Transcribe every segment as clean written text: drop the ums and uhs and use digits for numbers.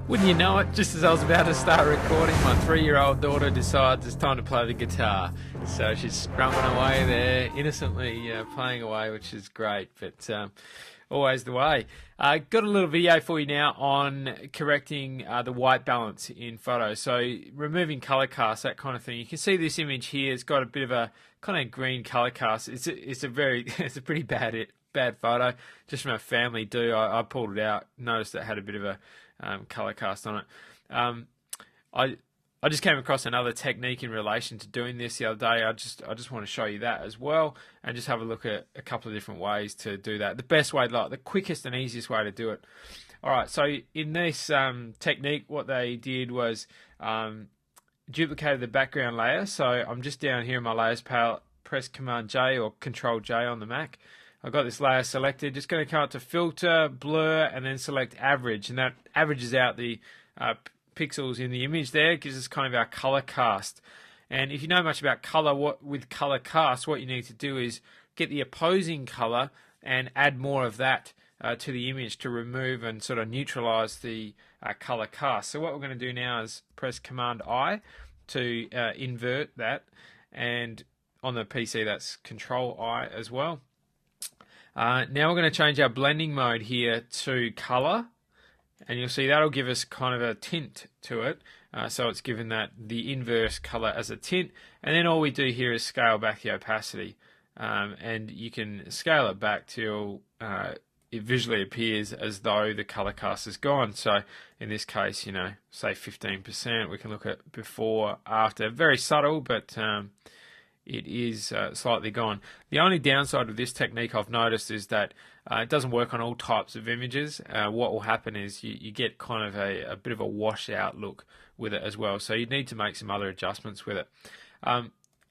Wouldn't you know it, just as I was about to start recording, my 3-year-old daughter decides it's time to play the guitar. So she's strumming away there, innocently playing away, which is great, but always the way. Got a little video for you now on correcting the white balance in photos. So removing color cast, that kind of thing. You can see this image here, it's got a bit of a kind of green color cast. It's a pretty bad photo, just from a family do. I pulled it out, noticed it had a bit of a color cast on it. I just came across another technique in relation to doing this the other day. I just want to show you that as well, and just have a look at a couple of different ways to do that. The best way, like the quickest and easiest way to do it. All right, so in this technique, what they did was duplicated the background layer. So I'm just down here in my layers palette, press Command J or Control J on the Mac. I've got this layer selected, just going to come up to Filter, Blur, and then select Average. And that averages out the pixels in the image there. It gives us kind of our color cast. And if you know much about color, with color cast, what you need to do is get the opposing color and add more of that to the image to remove and sort of neutralize the color cast. So what we're going to do now is press Command I to invert that. And on the PC, that's Control I as well. Now we're going to change our blending mode here to color, and you'll see that'll give us kind of a tint to it. So it's given that the inverse color as a tint, and then all we do here is scale back the opacity, and you can scale it back till it visually appears as though the color cast is gone. So in this case, you know, say 15%. We can look at before, after. Very subtle, but it is slightly gone. The only downside of this technique I've noticed is that it doesn't work on all types of images. What will happen is you get kind of a bit of a washed-out look with it as well. So you need to make some other adjustments with it.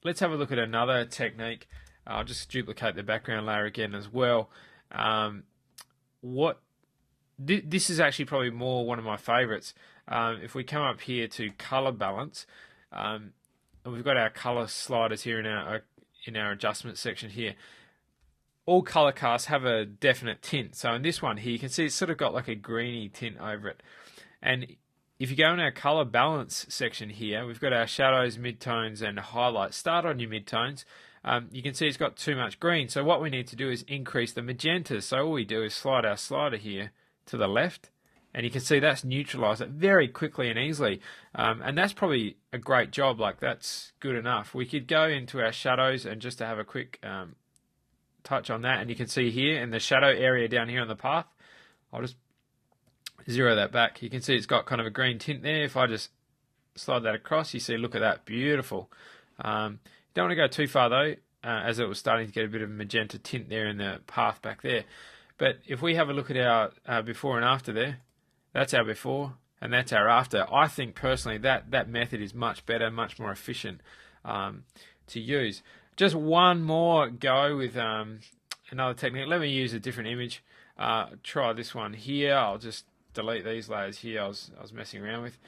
Let's have a look at another technique. I'll just duplicate the background layer again as well. This is actually probably more one of my favorites. If we come up here to color balance, we've got our color sliders here in our adjustment section here. All color casts have a definite tint. So in this one here, you can see it's sort of got like a greeny tint over it. And if you go in our color balance section here, we've got our shadows, midtones, and highlights. Start on your midtones. You can see it's got too much green. So what we need to do is increase the magenta. So all we do is slide our slider here to the left. And you can see that's neutralized it very quickly and easily. And that's probably a great job. Like, that's good enough. We could go into our shadows and just to have a quick touch on that. And you can see here in the shadow area down here on the path, I'll just zero that back. You can see it's got kind of a green tint there. If I just slide that across, you see, look at that, beautiful. Don't want to go too far though, as it was starting to get a bit of magenta tint there in the path back there. But if we have a look at our before and after there, that's our before and that's our after. I think personally that method is much better, much more efficient to use. Just one more go with another technique. Let me use a different image. Try this one here. I'll just delete these layers here I was messing around with.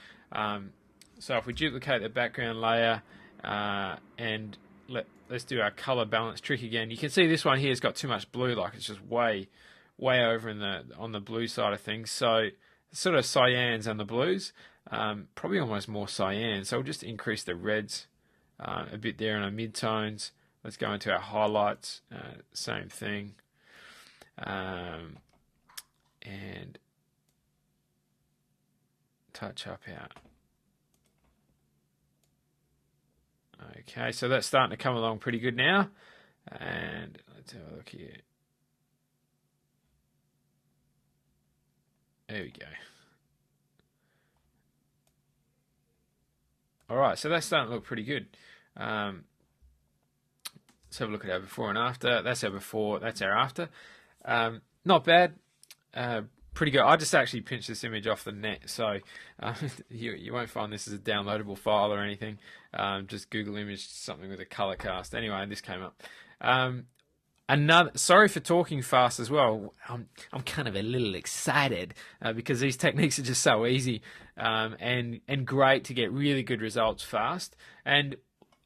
So if we duplicate the background layer and let's do our color balance trick again. You can see this one here has got too much blue, like it's just way over on the blue side of things. So sort of cyans and the blues, probably almost more cyan. So we'll just increase the reds a bit there in our midtones. Let's go into our highlights, same thing, and touch up out. Okay, so that's starting to come along pretty good now, and let's have a look here. There we go. All right, so that's starting to look pretty good. Let's have a look at our before and after. That's our before, that's our after. Not bad. Pretty good. I just actually pinched this image off the net, so you won't find this as a downloadable file or anything. Just Google image something with a color cast. Anyway, this came up. Sorry for talking fast as well. I'm kind of a little excited because these techniques are just so easy and great to get really good results fast. And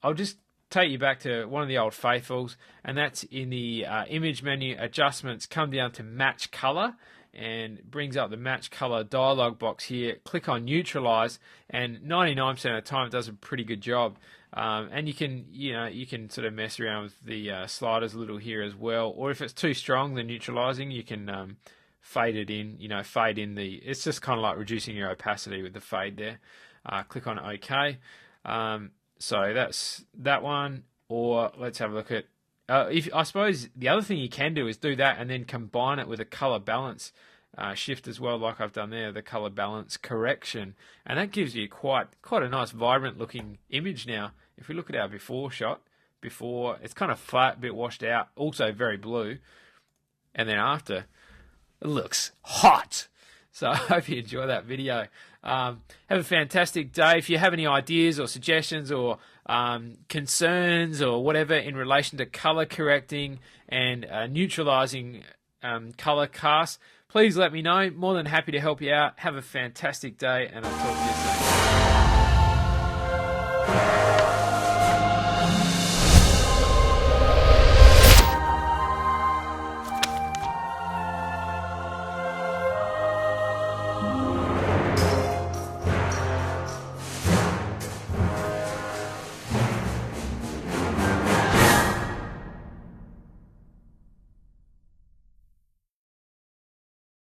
I'll just take you back to one of the old faithfuls, and that's in the image menu adjustments. Come down to match color. and brings up the match color dialog box here. Click on neutralize, and 99% of the time it does a pretty good job. And you can sort of mess around with the sliders a little here as well. Or if it's too strong, the neutralizing, you can fade it in. Fade in the. It's just kind of like reducing your opacity with the fade there. Click on OK. So that's that one. Or let's have a look at. I suppose the other thing you can do is do that and then combine it with a color balance shift as well, like I've done there, the color balance correction, and that gives you quite a nice vibrant looking image. Now if we look at our before shot, it's kind of flat, a bit washed out, also very blue, and then after it looks hot. So I hope you enjoy that video. Have a fantastic day. If you have any ideas or suggestions or concerns or whatever in relation to color correcting and neutralizing color casts, please let me know. More than happy to help you out. Have a fantastic day, and I'll talk to you soon.